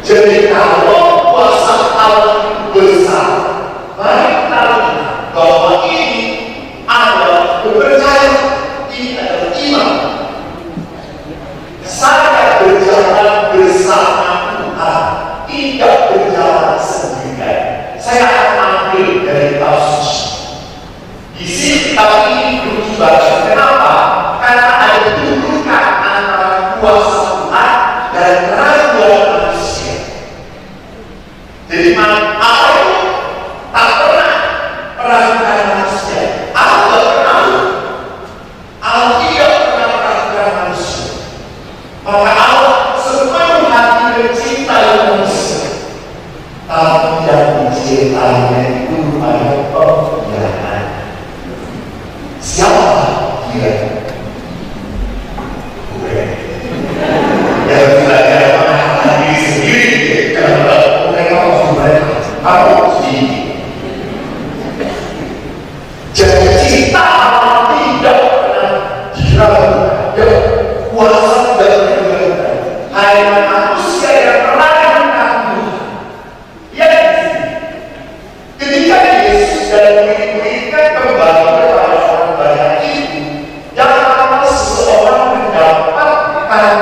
Jadi kalau kuasa Allah besar, mari kita lihat bahwa ini adalah kepercayaan, ini adalah iman. Saya berjalan bersama Tuhan, tidak berjalan sendirian. Saya akan ambil dari kasus di sini. Kitab ini perlu dibaca. Kenapa? Karena ada turunan antara kuasa Tuhan dan keraguan manusia. Jadi apa itu? Tak pernah meragukan manusia. Allah tak pernah. Allah tidak pernah meragukan manusia. Maka Allah sepenuh hati mencintai manusia, tapi yang mencintainya itu pada pembiayaan. Siapa dia? Bukan. Yang tidak ada pengalaman diri sendiri. Kalau mereka harus mereka harus sendiri. Jadi cinta Allah tidak pernah diragukan. Kuasa dan kebenaran hanya manusia yang meragukan Tuhan. Ya, ketika Yesus dan murid-muridnya kembali kepada orang banyak itu, jangan lama seseorang mendapatkan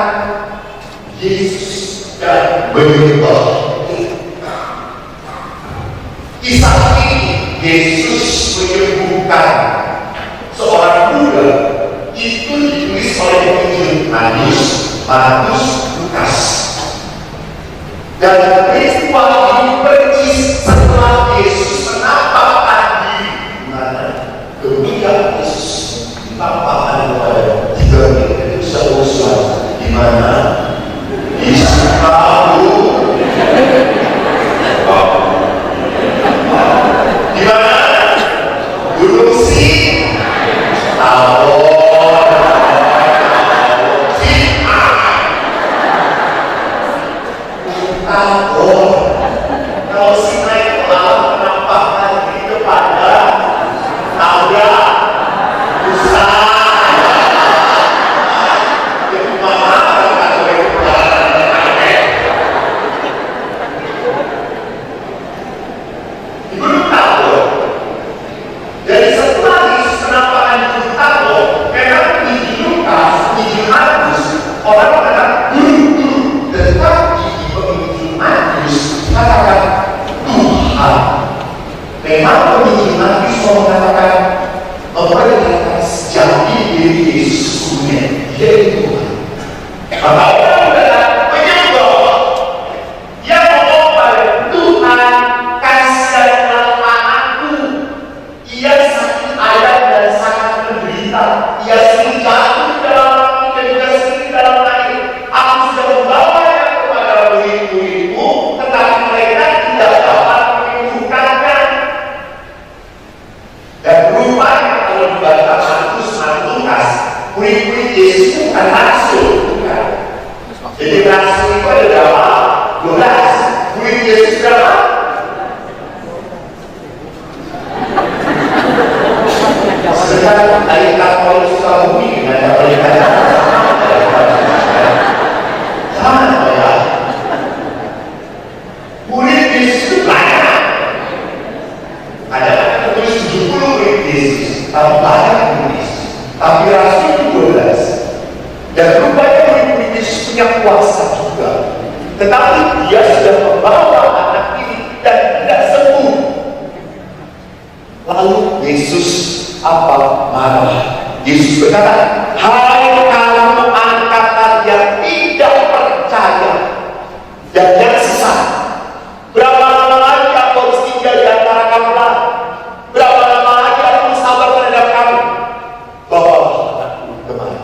Yesus dan menyembah. Kisah ini Yesus menyembuhkan seorang budak. Itu ditulis oleh penginjil Markus, Lukas. Dan peristiwa ini persis setelah Yesus menampakkan diri di mana kemudian Yesus ditampakkan kepada tiga itu seusia di mana Yesus tahu di mana Gunung Sinai. Kalau Sinai itu Allah menampakkan diri kepada Abraham, Musa, yang mana mereka sebagai perjalanan di Gunung Tabor. Jadi setelah Yesus menampakkan di Gunung Tabor, memang di Lukas, di Markus, orang mengatakan guru-guru, tetapi Markus katakan Tuhan. Memang penginjil Markus mengatakan memperlihatkan sejauh diri Yesus sesungguhnya dia itu Tuhan. Maka orang adalah menyembah yang ngomong pada Tuhan, kasihanlah anakku, ia sakit ayam dan sangat menderita, ia sering jatuh dalam api dan juga sering dalam air. Aku sudah membawanya kepada murid-muridmu, tetapi mereka tidak dapat menyembuhkannya. Dan rupanya kalau dibaca Markus dan Lukas, murid-murid Yesus itu bukan rasul, bukan. Jadi rasul itu ada berapa? 12. Murid Yesus berapa? Sedangkan dari Katolik Sukabumi dengan Katolik sama ya. Murid Yesus itu banyak. Ada tertulis 70 murid Yesus, tapi banyak murid Yesus. Tapi rasul itu 12. tetapi dia sudah membawa anak ini dan tidak sembuh. Lalu Yesus marah. Yesus berkata, hai kamu angkatan yang tidak percaya dan yang sesat, berapa lama lagi aku harus tinggal di antara kamu lagi? Berapa lama lagi aku harus sabar terhadap kamu? Bawalah anakku kemari.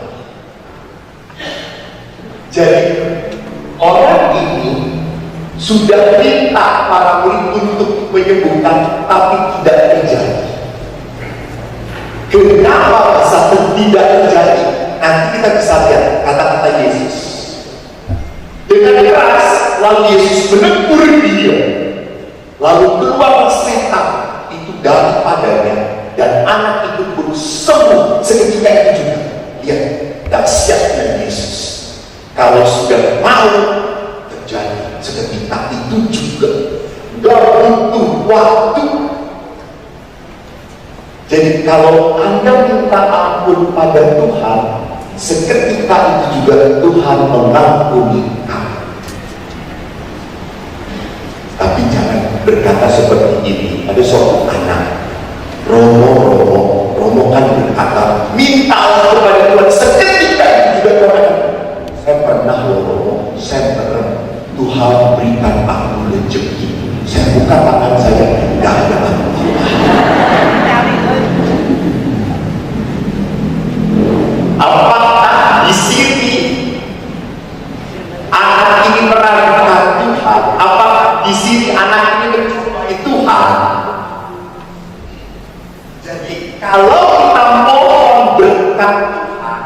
Jadi orang ini sudah minta para murid untuk menyembuhkan, tapi tidak terjadi. Kenapa bisa tidak terjadi? Nanti kita bisa lihat kata-kata Yesus. Dengan keras, lalu Yesus menegur dia. Lalu keluar setan itu daripadanya, dan anak itu pun sembuh seketika itu juga. Lihat, dahsyatnya Yesus. Kalau sudah mau terjadi seketika itu juga, gak butuh waktu. Jadi kalau Anda minta ampun pada Tuhan, seketika itu juga Tuhan mengampuni kamu. Tapi jangan berkata seperti ini. Ada seorang anak, Romo kan berkata, mintalah kepada Tuhan, seketika itu juga Tuhan. Saya pernah Romo, saya pernah, Tuhan berikan aku rezeki. Saya buka tangan saya, tidak ada apa-apa. Apakah di sini anak ini meragukan Tuhan? Apakah di sini anak ini menjumpai Tuhan? Jadi kalau kita mohon berkat Tuhan,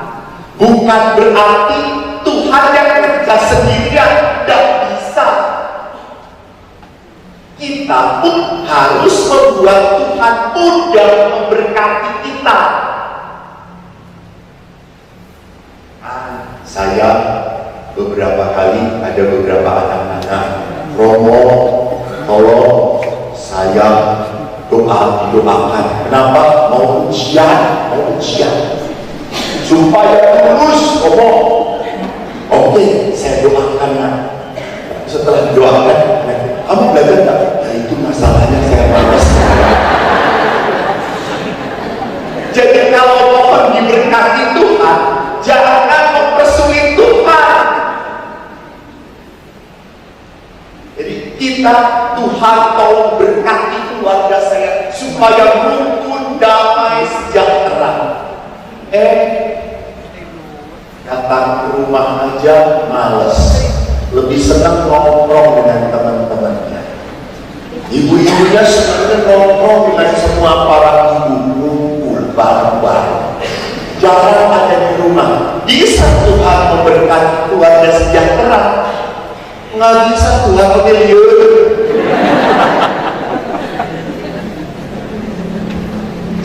bukan berarti Tuhan yang kerja sendirian, tidak bisa. Kita pun harus membuat Tuhan mudah memberkati kita. Saya beberapa kali ada beberapa anak-anak, Romo, tolong saya doakan. Kenapa? Mau ujian, supaya lulus, Romo. Oke, saya doakan. Setelah doakan, kamu belajar nggak? Ya itu masalahnya, saya malas. Jadi kalau mohon diberkati Tuhan, jangan mempersulit Tuhan. Jadi Tuhan tolong berkati keluarga saya supaya rukun, damai, sejahtera. Datang ke rumah aja males, lebih senang nongkrong dengan teman-temannya. Ibu-ibunya sebenarnya nongkrong dengan semua para ibu, ngumpul bareng-bareng. Jarang ada di rumah. Bisa Tuhan memberkati keluarga sejahtera? Nggak bisa Tuhan memilih.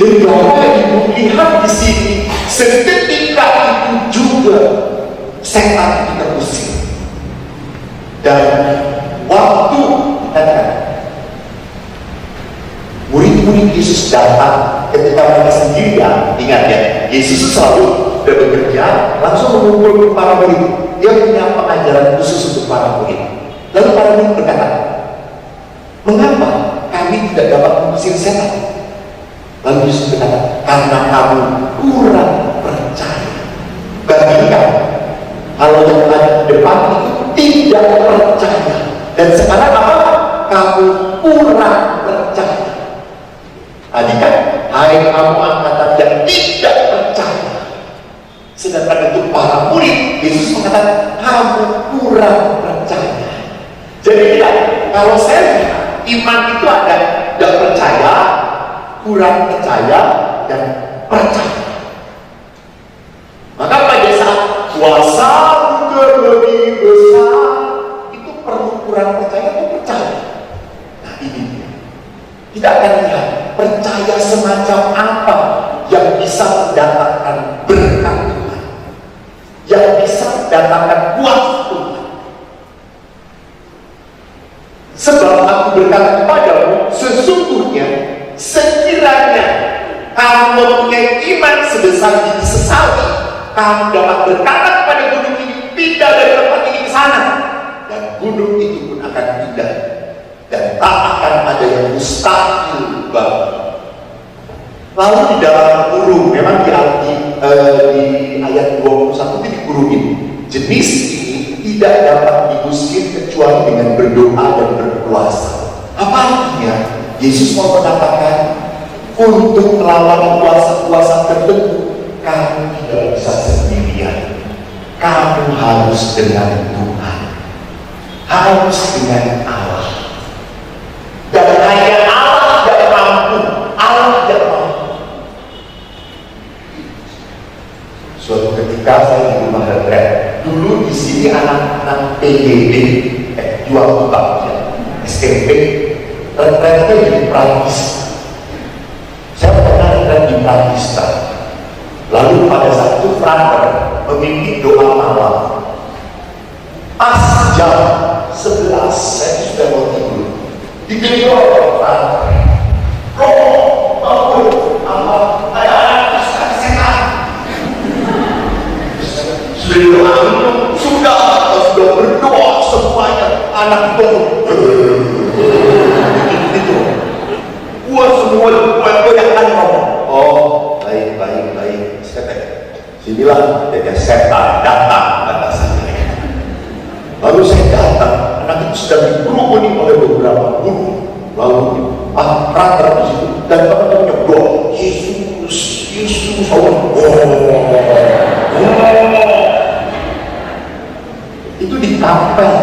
Jadi Bapak Ibu lihat di sini, seketika itu juga setan kita pusing. Dan waktu katakan murid-murid Yesus datang ketika mereka sendirian, ingat ya, Yesus selalu sudah bekerja, langsung mengumpulkan para murid. Dia punya pengajaran khusus untuk para murid. Lalu para murid berkata, mengapa kami tidak dapat mengusir setan? Lalu Yesus berkata, karena kamu kurang percaya. Bandingkan, kalau yang ada di depan itu tidak percaya. Dan sekarang apa? Kamu kurang percaya. Tadi kan, hai kamu angkatan yang tidak percaya. Sedangkan untuk para murid, Yesus mengatakan, kamu kurang percaya. Jadi ya, kalau saya lihat, iman itu ada tidak percaya, kurang percaya, dan percaya. Maka pada saat kuasa juga lebih besar, itu perlu kurang percaya atau percaya. Nah ini dia. Kita akan lihat percaya semacam apa yang bisa mendatangkan berkat Tuhan, yang bisa mendatangkan kuasa Tuhan. Sebab aku berkata kepadamu, sesungguhnya sekiranya kamu mempunyai iman sebesar biji sesawi, kamu dapat berkata kepada gunung ini, pindah dari tempat ini ke sana, dan gunung itu pun akan pindah, dan tak akan ada yang mustahil bagi. Lalu di dalam kurung, memang di ayat 21 itu dikurungin, jenis ini tidak dapat diusir kecuali dengan berdoa dan berpuasa. Apa artinya? Yesus mau mengatakan, untuk melawan kuasa-kuasa tertentu, kamu tidak bisa sendirian. Kamu harus dengan Tuhan, harus dengan Allah. Dan hanya Allah yang mampu. Allah yang mampu. Suatu ketika saya di rumah retret, dulu di sini anak-anak PDD, jual tukang ya, SMP, retretnya jadi Prancis. Saya pernah retret di Prancis. Lalu pada saat itu frater memimpin doa malam. Pas jam 11 saya sudah mau tidur. Dikejar oleh frater. Romo, ampun, ada setan. Sudah berdoa semuanya. Anak itu itu. Gua semua yang kan ngomong. Oh, baik. Sinilah jadi setan datang kata saya. Lalu saya datang, anak itu sedang dikerumuni oleh beberapa guru. Lalu frater di situ dan teman-temannya doa, Yesus, Allah. Itu dikampel.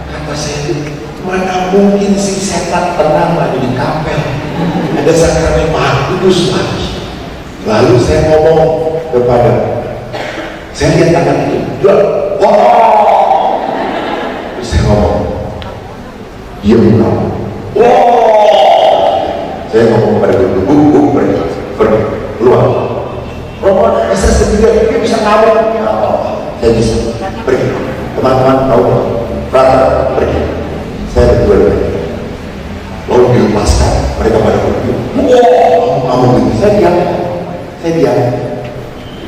Kata saya itu, mana mungkin si setan tenang lagi di kampel. Ada sakramen Maha Kudus lagi. Lalu saya ngomong kepada, saya lihat anak itu, wow. Terus saya ngomong, diam kamu. Wow. Saya ngomong kepada guru, pergi keluar. Romo bisa sendiri, dia bisa ngawal. Ya Allah, saya bisa pergi. Teman-teman tahu, frater pergi. Saya berdua pergi. Lalu dilepaskan, mereka pada pergi. Wow, kamu begini. Saya diam.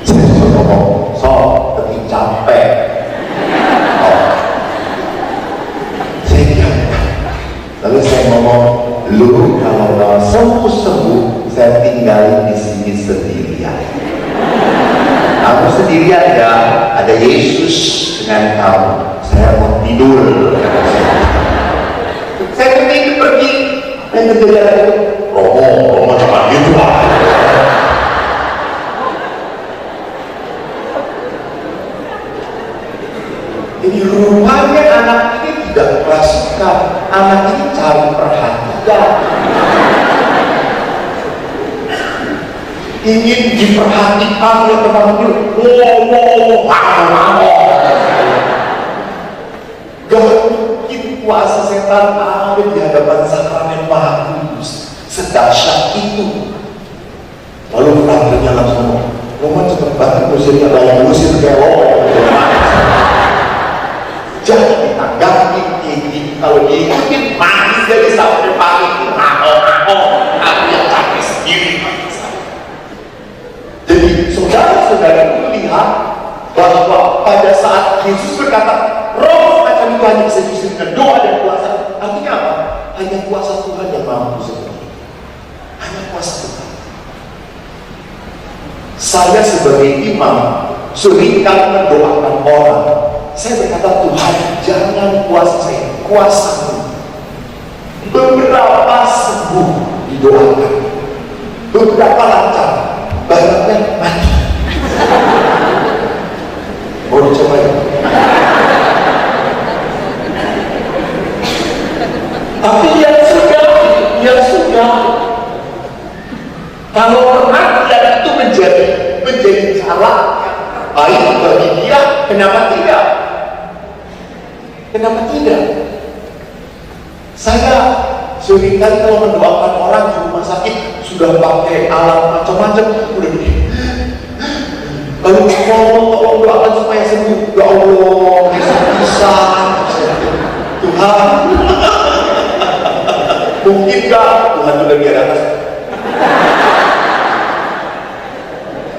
Saya sudah ngomong, tapi capek. Saya diam. Lalu saya ngomong, lu kalau sembuh, saya tinggal di sini sendirian. Kamu sendirian ya, ada Yesus dengan kamu. Saya mau tidur. Saya pergi. Dan terjadi itu, Romo jangan gitu lah. Jadi rupanya anak ini tidak kerasukan, anak ini cari perhatian, ingin diperhatikan oleh teman-teman. Gak mungkin kuasa setan ada di hadapan sakramen Maha Kudus sedahsyat itu. Lalu fraternya langsung, Romo cepet banget musirnya, layak musir kayak Romo. Jangan ditanggapi ini, kalau diikutin mati dari sampai pagi itu aku yang capek sendiri. Jadi saudara-saudara melihat bahwa pada saat Yesus berkata roh akan itu hanya bisa diisi dengan doa dan puasa, artinya apa? Hanya kuasa Tuhan yang mampu seperti itu. Hanya kuasa Tuhan. Saya sebagai imam seringkali mendoakan orang. Saya berkata, Tuhan, jangan kuasa saya, kuasa-Mu. Beberapa sembuh didoakan, beberapa lancar, banyaknya mati. Mau dicoba ya? Tapi yang sudah. Kalau perhatian itu menjadi salah baik bagi dia, kenapa tidak? Saya seringkali kalau mendoakan orang di rumah sakit sudah pakai alat macam-macam, udah begini. Lalu tolong doakan supaya sembuh. Ya Allah, bisa. Tuhan, mungkin gak Tuhan sudah di atas?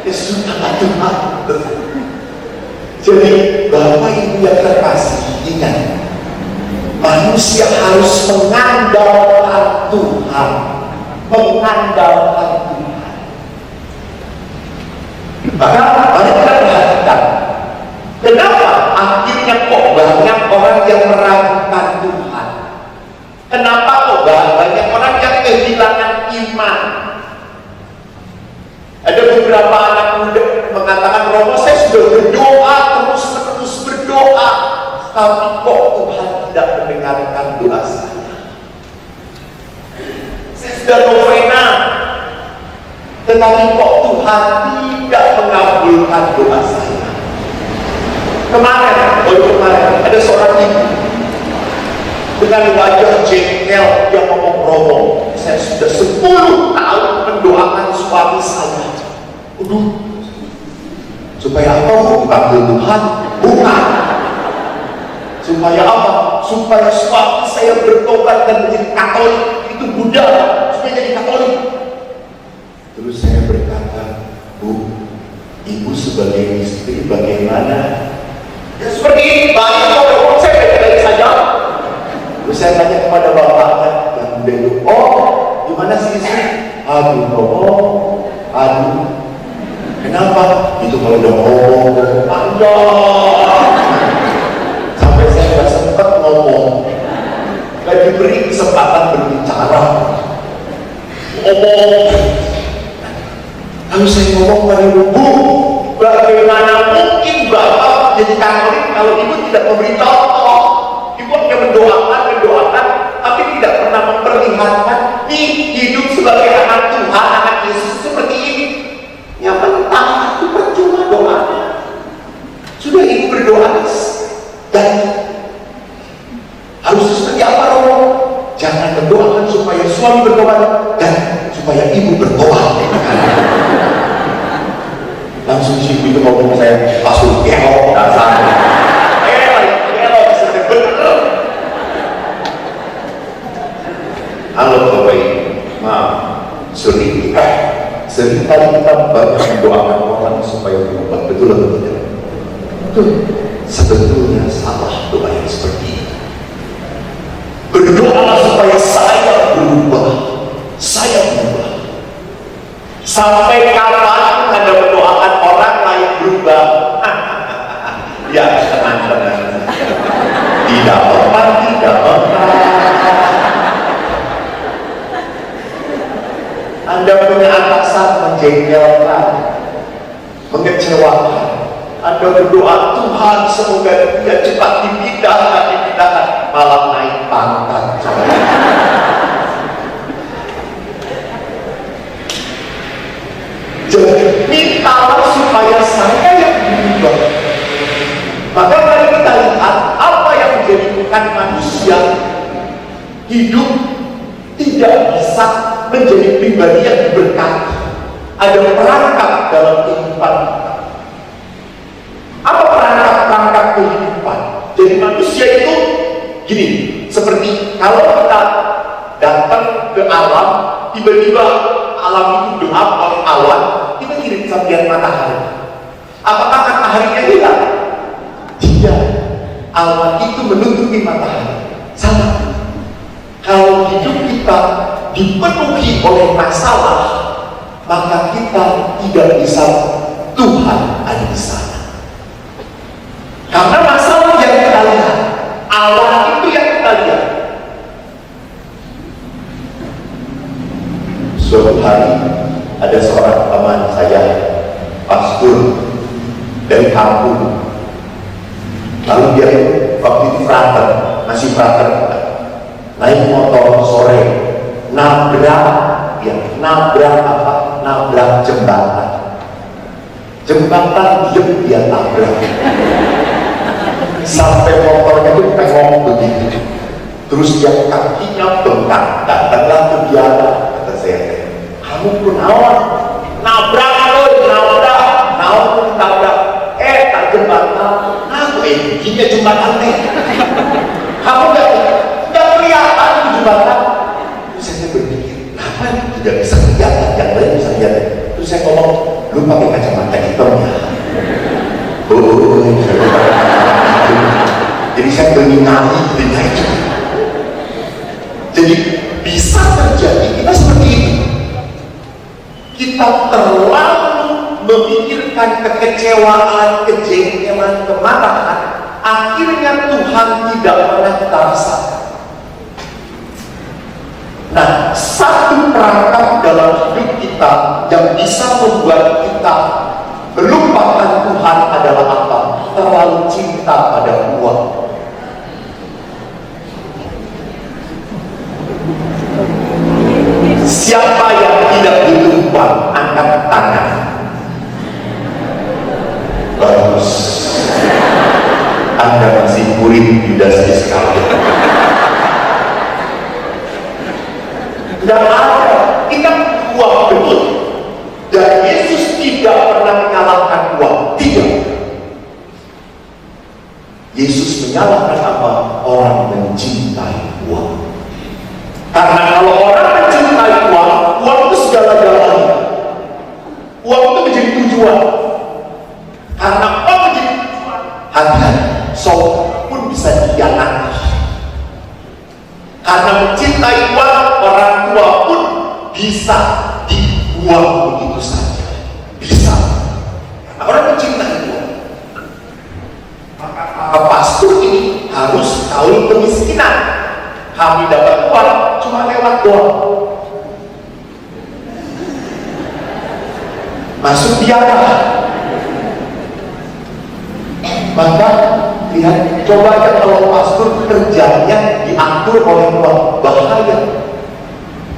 Ya sudah Tuhan. Jadi Bapak Ibu yang terkasih, ingat, manusia harus mengandalkan Tuhan, mengandalkan Tuhan. Maka mari kita perhatikan, kenapa akhirnya kok banyak orang yang meragukan Tuhan? Kenapa kok banyak orang yang kehilangan iman? Ada beberapa anak muda mengatakan, Romo, saya sudah berdoa, terus berdoa, tapi kok Tuhan tidak mendengarkan doa saya. Saya sudah novena, tetapi kok Tuhan tidak mengabulkan doa saya. Kemarin ada seorang ibu dengan wajah jengkel yang ngomong, Romo, saya sudah 10 tahun mendoakan suami saya. Supaya apa? Bukan Tuhan, bukan. Supaya apa? Supaya suami saya bertobat dan menjadi Katolik. Itu Buddha, supaya jadi Katolik. Terus saya berkata, Bu, Ibu sebagai istri bagaimana? Ya seperti ini, banyak kok, saya baik-baik saja. Terus saya tanya kepada bapaknya dan beliau, oh, gimana sih istri? Aduh, aduh. Kenapa? Itu kalau udah ngomong panjang, sampai saya nggak sempat ngomong, nggak diberi kesempatan berbicara, ngomong. Lalu saya ngomong pada ibu, bagaimana mungkin Bapak jadi Katolik kalau Ibu tidak memberi contoh? Ibu hanya mendoakan, tapi tidak pernah memperlihatkan nih hidup sebagai anak Tuhan, anak Yesus seperti ini. Yang mentah itu percuma doanya. Sudah Ibu berdoa dan harus seperti apa, Romo? Jangan mendoakan supaya suami bertobat dan supaya Ibu bertobat. Langsung si Ibu itu ngomong saya, pasur keok dasar. Keok bener. Halo Bapak Ibu, maaf, seringkali kita banyak mendoakan orang supaya berubah, betul atau tidak? Betul. Sebetulnya salah doa yang seperti itu. Berdoalah supaya saya berubah. Sampai kapan Anda mendoakan orang lain berubah? Ya, tenang. Tidak apa. Anda punya atasan menjengkelkan, mengecewakan. Anda berdoa, Tuhan semoga dia cepat dipindahkan, malah naik pangkat. Jadi mintalah supaya saya yang berubah. Maka mari kita lihat apa yang menjadikan manusia hidup tidak bisa menjadi pribadi yang diberkati. Ada perangkap dalam kehidupan kita. Apa perangkap kehidupan? Jadi manusia itu gini, seperti kalau kita datang ke alam, tiba-tiba alam itu gelap oleh awan, kita tidak bisa melihat matahari. Apakah mataharinya hilang? Tidak. Awan itu menutupi matahari. Sama. Kalau hidup kita dipenuhi oleh masalah, maka kita tidak bisa Tuhan ada di sana. Karena masalah yang kita lihat, awan itu yang kita lihat. Suatu hari ada seorang teman saya, pastor dari kampung. Lalu dia waktu itu masih frater, naik motor sore, nabrak jembatan. Jembatan dia tabrak. Sampai motornya itu pengong begitu. Terus dia kakinya bengkak. Datanglah ke dia, kata saya, kamu pun nabrak, tak jembatan. Aku begini jembatan nih. Kamu nggak kelihatan di jembatan. Terus saya berpikir, kenapa tidak bisa kelihatan, yang lain bisa lihat. Terus saya ngomong, lu pakai kacamata hitam ya? memikirkan kekecewaan, kejengkelan, kemarahan, akhirnya Tuhan tidak pernah kita rasakan. Nah, satu perangkap dalam hidup kita yang bisa membuat kita melupakan Tuhan adalah apa? Terlalu cinta pada uang. Siapa yang tidak butuh uang, angkat tangan. Bagus. Anda masih murid Yudas Iskariot. Tidak ada. Kita uang betul. Dan Yesus tidak pernah menyalahkan uang. Tidak. Yesus menyalahkan apa? Orang mencintai uang. Karena kalau orang mencintai uang, uang itu segala-galanya. Uang itu menjadi tujuan. Karena uang menjadi tujuan, hati-hati, seorang pun bisa dihianati. Karena mencintai uang, orang tua pun bisa dibuang begitu saja. Bisa. Karena orang mencintai uang. Maka pastor ini harus tahu kemiskinan. Kami dapat uang cuma lewat doang. Masuk biara. Maka lihat, coba aja kalau pastor kerjanya diatur oleh uang, bahaya.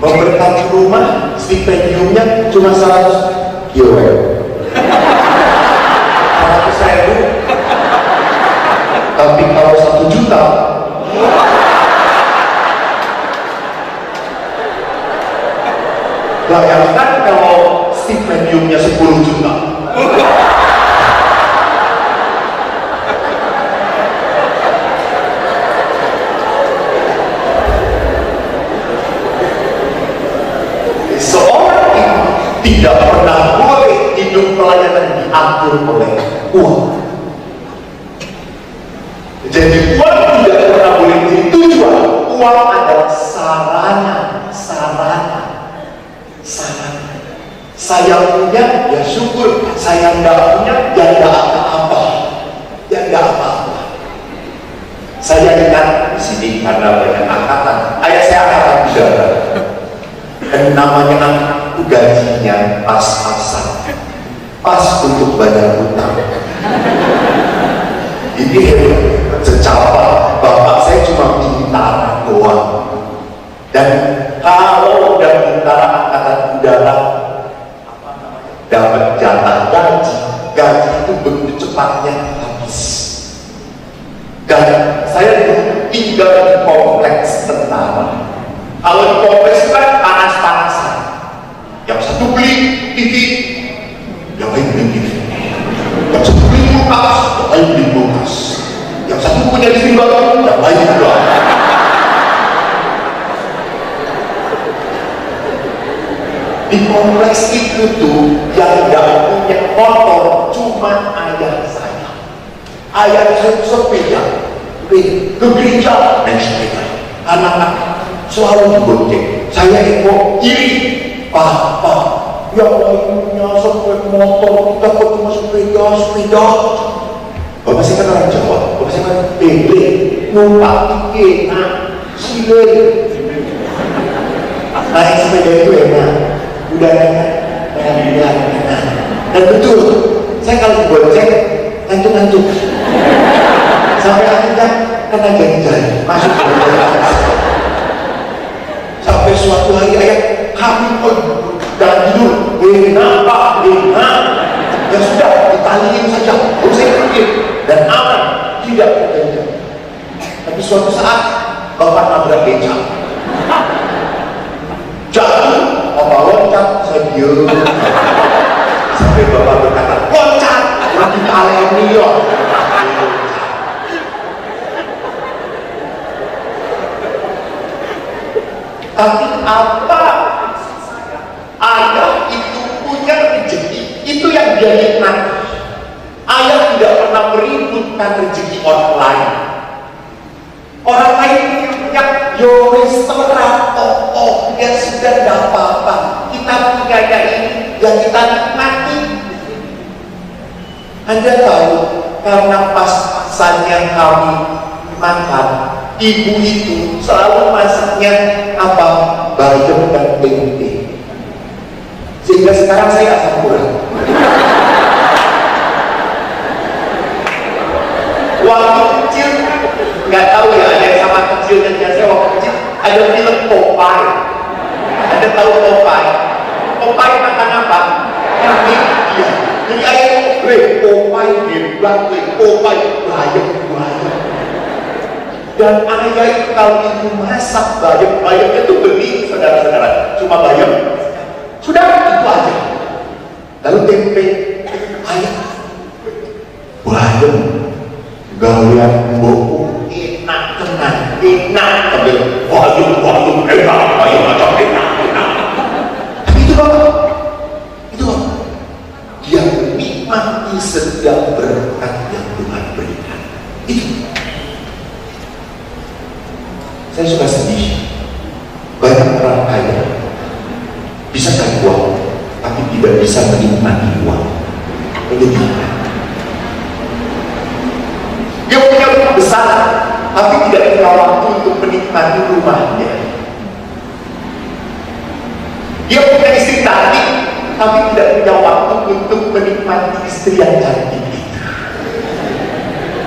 Memberkati rumah, stipendiumnya cuma 100 euro. 100.000. Tapi kalau 1 juta, bayangkan kalau stipendiumnya 10 juta. Seorang itu tidak pernah boleh hidup pelayanan diatur oleh uang. Jadi uang tidak pernah boleh menjadi tujuan. Uang adalah sarana. Saya punya, ya syukur. Saya nggak punya, ya nggak apa-apa. Saya ingat di sini karena banyak angkatan. Ayah saya angkatan udara. Dan namanya anakku gajinya pas-pasan. Pas untuk bayar hutang. Ini secara bapak saya cuma bintara doang. Dan kalau udah bintara angkatan udara dapat jatah gaji itu begitu cepatnya habis. Dan saya dulu tinggal di kompleks tentara. Kalau di kompleks kan panas-panasan. Yang satu beli TV, yang lain beli TV. Yang satu beli kulkas, yang lain beli kulkas. Yang satu punya TV baru, yang lain juga. Di kompleks itu tuh yang gak punya motor cuma ayah saya. Ayah saya sepeda, ke gereja naik sepeda. Anak-anak selalu dibonceng. Saya ego iri, Pak, yang lainnya sepeda motor, kita kok cuma sepeda. Bapak saya kan orang Jawa, bapak saya kan bebe, numpak enak, sile. Naik sepeda itu enak. Udaranya enak. Dan betul, saya kalau dibonceng ngantuk sampai akhirnya kena jari masuk ke dalam. Sampai suatu hari ayah kami dan tidur enak ya sudah ditaliin saja, terus saya pergi dan aman, tidak terjadi. Tapi suatu saat bapak nabrak beca, jatuh. Bapak loncat, saya diam. Sampai bapak berkata, loncat, lagi kalian lihat. Tapi apa? Ayah itu punya rezeki, itu yang dia nikmati. Ayah tidak pernah meributkan rezeki orang lain. Orang lain yang restoran, ya sudah tidak apa-apa. Kita punya ini yang kita nikmati. Anda tahu, karena pas saatnya kami makan, ibu itu selalu masaknya apa? Bayam dan tempe. Sehingga sekarang saya asam urat. Waktu kecil, nggak tahu ya, ada yang sama kecilnya saya waktu kecil, ada film Popeye. Ada tahu Popeye? Popeye makan apa? Kambing. Iya. Jadi ayah, Popeye hebat, Popeye bayam. Dan ayah itu kalau itu masak bayamnya itu bening, saudara-saudara. Cuma bayam, sudah itu aja. Lalu tempe, ayah, bayam, galian bau, enak tenang, enak. Tapi bayam, enak, bayam macam enak. Tapi itu apa? Dia menikmati setiap berkat yang Tuhan berikan. Itu. Saya suka sedih. Banyak orang kaya bisa cari uang, tapi tidak bisa menikmati uang. Itu gimana? Dia punya rumah besar, tapi tidak punya waktu untuk menikmati rumahnya. Dia punya istri cantik, tapi tidak punya waktu untuk menikmati istri yang cantik itu.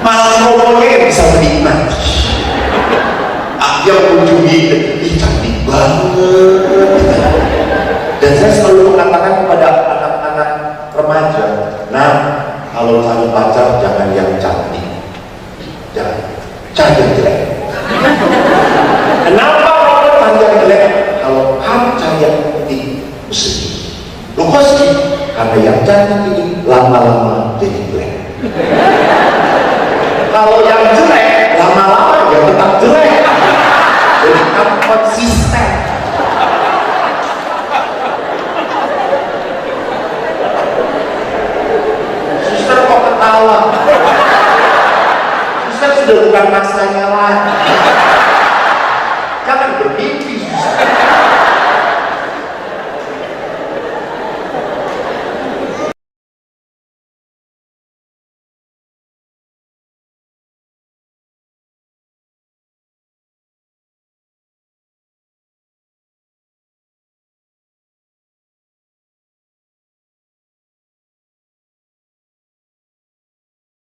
Malah ngomongnya yang bisa menikmati. Dia mengunjungi, cantik banget. Dan saya selalu mengatakan kepada anak-anak remaja, nah, kalau cari pacar jangan yang cantik, jangan cari yang jelek. Kenapa orang cari yang jelek? Kalau kamu cari yang cantik, sedih. Loh kok sedih? Karena yang cantik ini lama-lama jadi jelek. Kalau yang jelek, lama-lama ya tetap jelek. Jadi kamu konsisten. Suster kok ketawa? Suster sudah bukan masanya lagi.